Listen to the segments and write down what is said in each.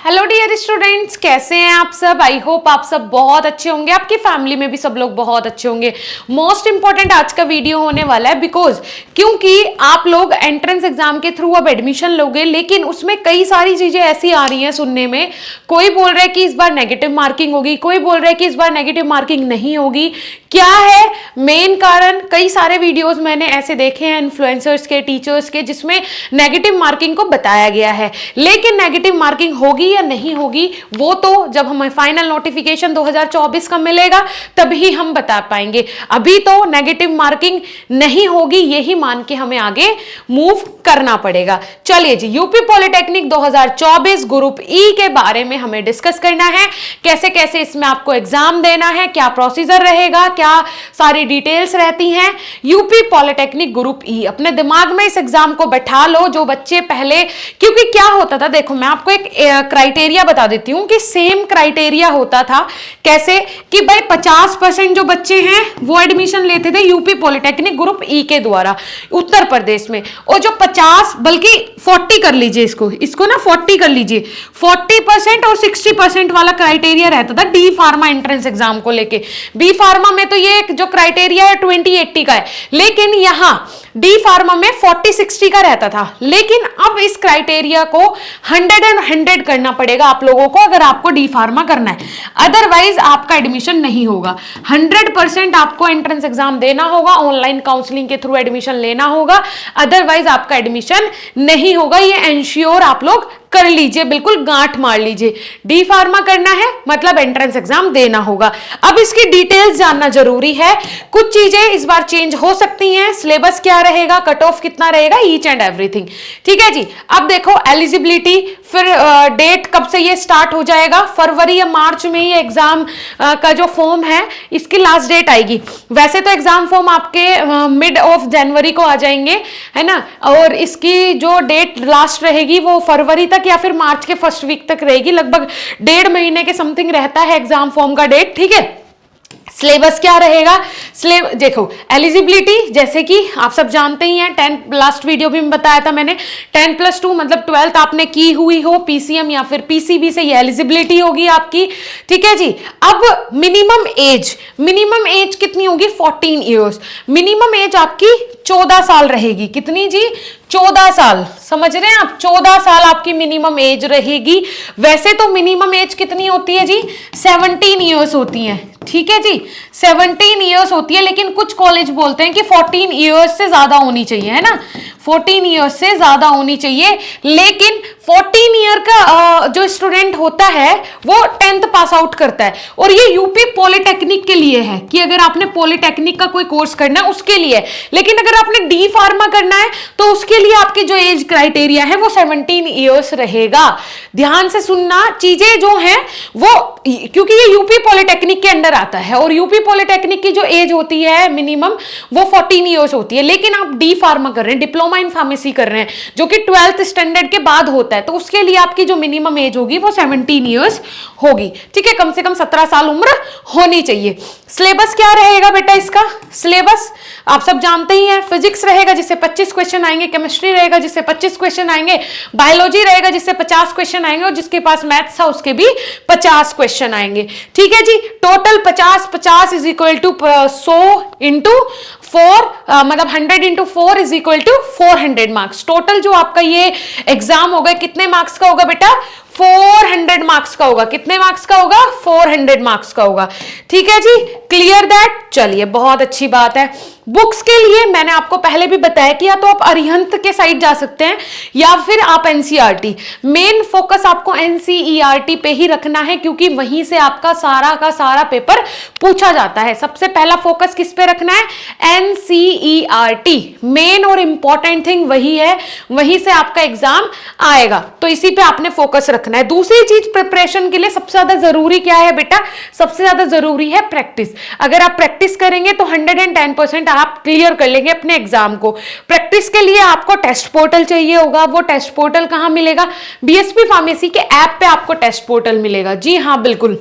Hello dear students, कैसे हैं आप सब। आई होप आप सब बहुत अच्छे होंगे, आपकी फैमिली में भी सब लोग बहुत अच्छे होंगे। मोस्ट इंपॉर्टेंट आज का वीडियो होने वाला है क्योंकि आप लोग एंट्रेंस एग्जाम के थ्रू अब एडमिशन लोगे, लेकिन उसमें कई सारी चीजें ऐसी आ रही हैं सुनने में। कोई बोल रहा है कि इस बार नेगेटिव मार्किंग होगी, कोई बोल रहा है कि इस बार नेगेटिव मार्किंग नहीं होगी। क्या है मेन कारण? कई सारे वीडियोस मैंने ऐसे देखे हैं इन्फ्लुएंसर्स के, टीचर्स के, जिसमें नेगेटिव मार्किंग को बताया गया है। लेकिन नेगेटिव मार्किंग होगी या नहीं होगी वो तो जब हमें फाइनल नोटिफिकेशन 2024 का मिलेगा तभी हम बता पाएंगे। अभी तो नेगेटिव मार्किंग नहीं होगी, यही मान के हमें आगे मूव करना पड़ेगा। चलिए जी, यूपी पॉलिटेक्निक 2024 ग्रुप ई के बारे में हमें डिस्कस करना है। कैसे कैसे इसमें आपको एग्जाम देना है, क्या प्रोसीजर रहेगा, क्या सारी डिटेल्स रहती हैं। यूपी पॉलिटेक्निक ग्रुप ई, अपने दिमाग में इस एग्जाम को बैठा लो। जो बच्चे पहले, क्योंकि क्या होता था, देखो मैं आपको एक क्राइटेरिया बता देती हूं कि सेम क्राइटेरिया होता था। कैसे कि भाई 50% जो बच्चे हैं वो एडमिशन लेते थे यूपी पॉलिटेक्निक ग्रुप ई के द्वारा उत्तर प्रदेश में, और जो 50 बल्कि 40 कर लीजिए, इसको ना 40 कर लीजिए, 40% और 60% वाला क्राइटेरिया रहता था डी फार्मा एंट्रेंस एग्जाम को लेके। बी फार्मा में तो ये जो क्राइटेरिया है 20-80 का है, लेकिन यहां डी फार्मा में 40-60 का रहता था। लेकिन अब इस क्राइटेरिया को 100 करना पड़ेगा आप लोगों को अगर आपको डी फार्मा करना है, अदरवाइज आपका एडमिशन नहीं होगा। 100% आपको एंट्रेंस एग्जाम देना होगा, ऑनलाइन काउंसलिंग के थ्रू एडमिशन लेना होगा, अदरवाइज आपका एडमिशन नहीं होगा। ये एंश्योर आप लोग कर लीजिए, बिल्कुल गांठ मार लीजिए। डी फार्मा करना है मतलब एंट्रेंस एग्जाम देना होगा। अब इसकी डिटेल्स जानना जरूरी है। कुछ चीजें इस बार चेंज हो सकती हैं, सिलेबस क्या रहेगा, कट ऑफ कितना रहेगा, ईच एंड एवरीथिंग। ठीक है जी। अब देखो एलिजिबिलिटी, फिर डेट कब से ये स्टार्ट हो जाएगा। फरवरी या मार्च में ये एग्जाम का जो फॉर्म है इसकी लास्ट डेट आएगी। वैसे तो एग्जाम फॉर्म आपके मिड ऑफ जनवरी को आ जाएंगे, है ना, और इसकी जो डेट लास्ट रहेगी वो फरवरी तक या फिर मार्च के फर्स्ट वीक तक रहेगी। लगभग 1.5 महीने के समथिंग रहता है एग्जाम फॉर्म का डेट। ठीक है। सिलेबस क्या रहेगा? देखो एलिजिबिलिटी, जैसे कि आप सब जानते ही हैं, 10 लास्ट वीडियो भी में बताया था मैंने, 10+2 मतलब 12th आपने की हुई हो पीसीएम या फिर पीसीबी से, ये एलिजिबिलिटी होगी आपकी। ठीक है जी। अब मिनिमम एज कितनी होगी? 14 ईयर्स। मिनिमम एज आपकी 14 साल रहेगी। कितनी जी? 14 साल। समझ रहे हैं आप? 14 साल आपकी मिनिमम एज रहेगी। वैसे तो मिनिमम एज कितनी होती है जी? 17 ईयर्स होती है। ठीक है जी, 17 ईयर्स होती है, लेकिन कुछ कॉलेज बोलते हैं कि 14 ईयर्स से ज्यादा होनी चाहिए, है ना, 14 ईयर्स से ज्यादा होनी चाहिए। लेकिन 14 ईयर का जो स्टूडेंट होता है वो 10th पास आउट करता है, और ये यूपी पॉलिटेक्निक के लिए है कि अगर आपने पॉलिटेक्निक का कोई कोर्स करना है उसके लिए। लेकिन अगर आपने डी फार्मा करना है तो उसके लिए आपकी जो एज क्राइटेरिया है वो 17 ईयर्स रहेगा। ध्यान से सुनना चीजें जो हैं वो, क्योंकि ये यूपी पॉलिटेक्निक के अंडर आता है, और यूपी पॉलिटेक्निक की जो एज होती है मिनिमम वो 14 ईयर्स होती है। लेकिन आप डी फार्मा कर रहे हैं, डिप्लोमा इन फार्मेसी कर रहे हैं, जो कि 12th स्टैंडर्ड के बाद होता है, तो उसके लिए आपकी जो मिनिमम एज होगी वो 17 ईयर्स होगी। ठीक है, कम से कम 17 साल उम्र होनी चाहिए। सिलेबस क्या रहेगा बेटा? इसका सिलेबस आप सब जानते ही हैं। फिजिक्स रहेगा जिससे 25 क्वेश्चन आएंगे, केमिस्ट्री रहेगा जिससे 25 क्वेश्चन आएंगे, बायोलॉजी रहेगा जिससे 50 क्वेश्चन आएंगे, और जिसके पास मैथ्स है उसके भी 50 क्वेश्चन आएंगे। ठीक है जी। Total 50 is equal to 100 into 4, मतलब 100 into 4 is equal to 400 marks. Total जो आपका ये एग्जाम होगा कितने मार्क्स का होगा बेटा? 400 मार्क्स का होगा। कितने मार्क्स का होगा? 400 मार्क्स का होगा। ठीक है जी, क्लियर दैट? चलिए, बहुत अच्छी बात है। बुक्स के लिए मैंने आपको पहले भी बताया कि या तो आप अरिहंत के साइड जा सकते हैं या फिर आप एनसीईआरटी। मेन फोकस आपको एनसीईआरटी पे ही रखना है, क्योंकि वहीं से आपका सारा का सारा पेपर पूछा जाता है। सबसे पहला फोकस किस पे रखना है? एनसीईआरटी। मेन और इंपॉर्टेंट थिंग वही है, वहीं से आपका एग्जाम आएगा, तो इसी पे आपने फोकस रखना है। दूसरी चीज प्रिपरेशन के लिए सबसे ज्यादा जरूरी क्या है बेटा? सबसे ज्यादा जरूरी है प्रैक्टिस। अगर आप प्रैक्टिस करेंगे तो 110% आप क्लियर कर लेंगे अपने एग्जाम को। प्रैक्टिस के लिए आपको टेस्ट पोर्टल चाहिए होगा। वो टेस्ट पोर्टल कहां मिलेगा? बीएसपी फार्मेसी के ऐप पे आपको टेस्ट पोर्टल मिलेगा। जी हाँ, बिल्कुल।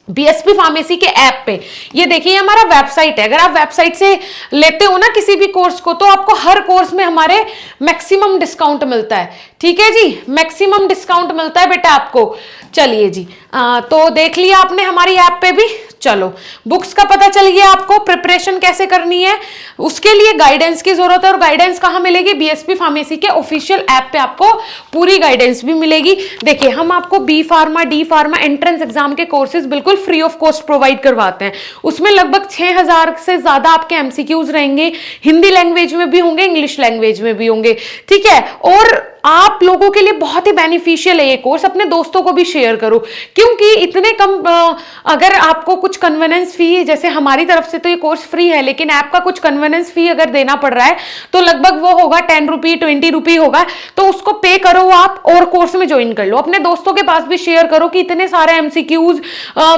बीएसपी फार्मेसी के ऐप पे। ये देखिए हमारा वेबसाइट है, अगर आप वेबसाइट से लेते हो ना किसी भी कोर्स को, तो आपको हर कोर्स में हमारे मैक्सिमम डिस्काउंट मिलता है। ठीक है जी, मैक्सिमम डिस्काउंट मिलता है बेटा आपको। चलिए जी, तो देख लिया आपने हमारी ऐप पे भी। चलो, बुक्स का पता चल गया आपको, प्रिपरेशन कैसे करनी है, उसके लिए गाइडेंस की जरूरत है। और गाइडेंस कहाँ मिलेगी? बीएसपी फार्मेसी के ऑफिशियल ऐप पे आपको पूरी गाइडेंस भी मिलेगी। देखिए, हम आपको B pharma, D pharma entrance exam के कोर्सेज बिल्कुल फ्री ऑफ कॉस्ट प्रोवाइड करवाते हैं। उसमें लगभग 6000 से ज्यादा आपके एमसीक्यूज रहेंगे, हिंदी लैंग्वेज में भी होंगे, इंग्लिश लैंग्वेज में भी होंगे। ठीक है, और आप लोगों के लिए बहुत ही बेनिफिशियल है ये कोर्स। अपने दोस्तों को भी शेयर करो, क्योंकि इतने कम अगर आपको कुछ कन्वीनियंस फी, जैसे हमारी तरफ से तो ये कोर्स फ्री है, लेकिन ऐप का कुछ कन्वीनियंस फी अगर देना पड़ रहा है तो लगभग वो होगा 10 रुपी 20 रुपी होगा, तो उसको पे करो आप और कोर्स में ज्वाइन कर लो। अपने दोस्तों के पास भी शेयर करो कि इतने सारे MCQs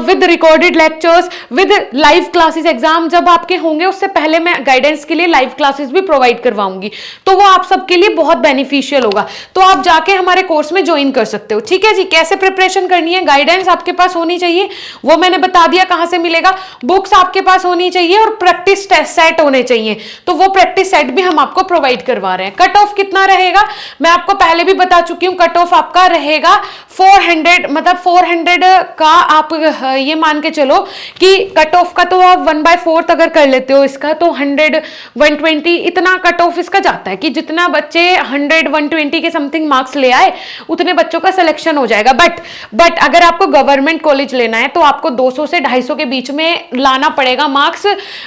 with recorded lectures with live classes, exam जब आपके होंगे उससे पहले मैं गाइडेंस के लिए लाइव क्लासेस भी प्रोवाइड करवाऊंगी, तो वो आप सबके लिए बहुत बेनिफिशियल होगा। तो आप जाके हमारे कोर्स में ज्वाइन कर सकते हो। ठीक है जी, कैसे प्रिपरेशन करनी है, गाइडेंस आपके पास होनी चाहिए, वो मैंने बता दिया कहां से मिलेगा। बुक्स आपके पास होनी चाहिए और प्रैक्टिस सेट होने चाहिए, तो वो प्रैक्टिस सेट भी हम आपको प्रोवाइड करवा रहे हैं। कट ऑफ कितना रहेगा मैं आपको पहले भी बता चुकी हूं, कट ऑफ आपका रहेगा 400, मतलब 400 का आप ये मान के चलो कि कट ऑफ का तो आप 1/4 अगर कर लेते हो इसका, तो 100 120 इतना कट ऑफ इसका जाता है कि जितना बच्चे 100 120 के समथिंग मार्क्स ले आए उतने बच्चों का सिलेक्शन हो जाएगा। बट अगर आपको गवर्नमेंट कॉलेज लेना है तो आपको 200 से 250 के बीच में लाना पड़ेगा मार्क्स,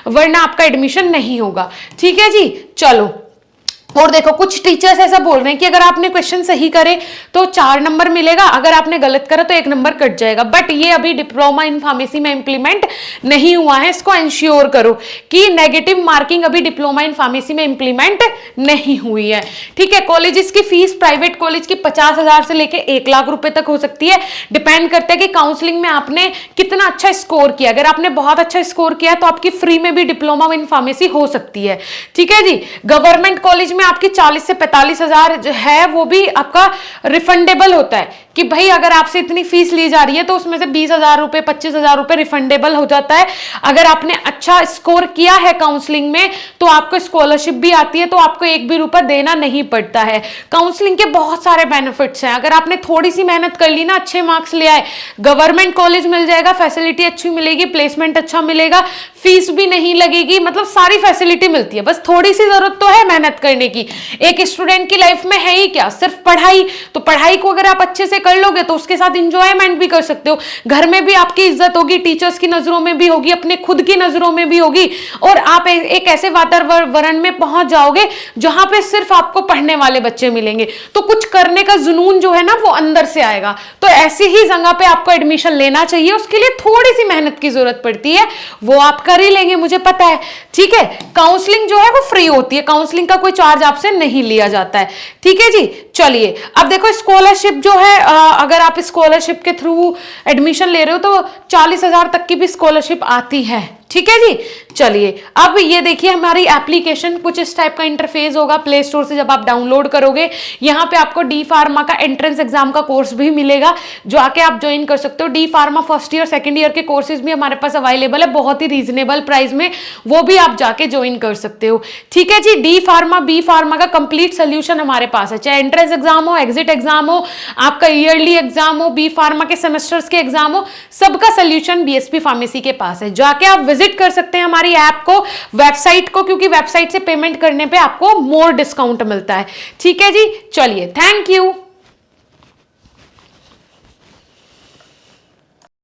वरना आपका एडमिशन नहीं होगा। ठीक है जी, चलो। और देखो, कुछ टीचर्स ऐसा बोल रहे हैं कि अगर आपने क्वेश्चन सही करे तो 4 नंबर मिलेगा, अगर आपने गलत करा तो 1 नंबर कट जाएगा। बट ये अभी डिप्लोमा इन फार्मेसी में इंप्लीमेंट नहीं हुआ है, इसको इंश्योर करो कि नेगेटिव मार्किंग अभी डिप्लोमा इन फार्मेसी में इंप्लीमेंट नहीं हुई है। ठीक है, कॉलेजेस की फीस प्राइवेट कॉलेज की 50,000 से लेके 1 लाख रुपए तक हो सकती है। डिपेंड करता है कि काउंसलिंग में आपने कितना अच्छा स्कोर किया। अगर आपने बहुत अच्छा स्कोर किया तो आपकी फ्री में भी डिप्लोमा इन फार्मेसी हो सकती है। ठीक है जी, गवर्नमेंट कॉलेज में आपकी 40 से 45,000 जो है वो भी आपका रिफंडेबल होता है कि भाई अगर आपसे इतनी फीस ली जा रही है तो उसमें से 20,000 रुपए 25,000 रुपए रिफंडेबल हो जाता है। अगर आपने अच्छा स्कोर किया है काउंसलिंग में तो आपको स्कॉलरशिप भी आती है, तो आपको 1 भी रुपया देना नहीं पड़ता है। काउंसलिंग के बहुत सारे बेनिफिट्स हैं। अगर आपने थोड़ी सी मेहनत कर ली ना, अच्छे मार्क्स ले आए, गवर्नमेंट कॉलेज मिल जाएगा, फैसिलिटी अच्छी मिलेगी, प्लेसमेंट अच्छा मिलेगा, फीस भी नहीं लगेगी, मतलब सारी फैसिलिटी मिलती है। बस थोड़ी सी जरूरत तो है मेहनत करने की। एक स्टूडेंट की लाइफ में है ही क्या, सिर्फ पढ़ाई। तो पढ़ाई को अगर आप अच्छे से कर लोगे तो उसके साथ इंजॉयमेंट भी कर सकते हो, घर में भी आपकी इज्जत होगी, टीचर्स की नजरों में भी होगी, अपने खुद की नजरों में भी होगी, और आप एक ऐसे वातावरण में पहुंच जाओगे जहां पे सिर्फ आपको पढ़ने वाले बच्चे मिलेंगे, तो कुछ करने का जुनून जो है ना वो अंदर से आएगा। तो ऐसी ही जगह पे आपको एडमिशन लेना चाहिए। उसके लिए थोड़ी सी मेहनत की जरूरत पड़ती है, वो आप कर ही लेंगे, मुझे पता है। ठीक है, काउंसलिंग जो है वो फ्री होती है, काउंसलिंग का कोई चार्ज आपसे नहीं लिया जाता है। ठीक है जी, चलिए। अब देखो, स्कॉलरशिप जो है, अगर आप स्कॉलरशिप के थ्रू एडमिशन ले रहे हो तो 40,000 तक की भी स्कॉलरशिप आती है। ठीक है जी, चलिए। अब ये देखिए, हमारी एप्लीकेशन कुछ इस टाइप का इंटरफेस होगा प्ले स्टोर से जब आप डाउनलोड करोगे। यहाँ पे आपको डी फार्मा का एंट्रेंस एग्जाम का कोर्स भी मिलेगा, जो आके आप ज्वाइन कर सकते हो। D pharma first year second year के कोर्सेज भी हमारे पास अवेलेबल है, बहुत ही रीजनेबल प्राइस में, वो भी आप जाके ज्वाइन कर सकते हो। ठीक है जी, डी फार्मा बी फार्मा का कंप्लीट सोल्यूशन हमारे पास है, चाहे एंट्रेंस एग्जाम हो, एग्जिट एग्जाम हो, आपका ईयरली एग्जाम हो, बी फार्मा के सेमेस्टर्स के एग्जाम हो, सबका सोल्यूशन बीएसपी फार्मेसी के पास है। जाके आप विजिट कर सकते हैं हमारी ऐप को, वेबसाइट को, क्योंकि वेबसाइट से पेमेंट करने पे आपको मोर डिस्काउंट मिलता है। ठीक है जी, चलिए, थैंक यू।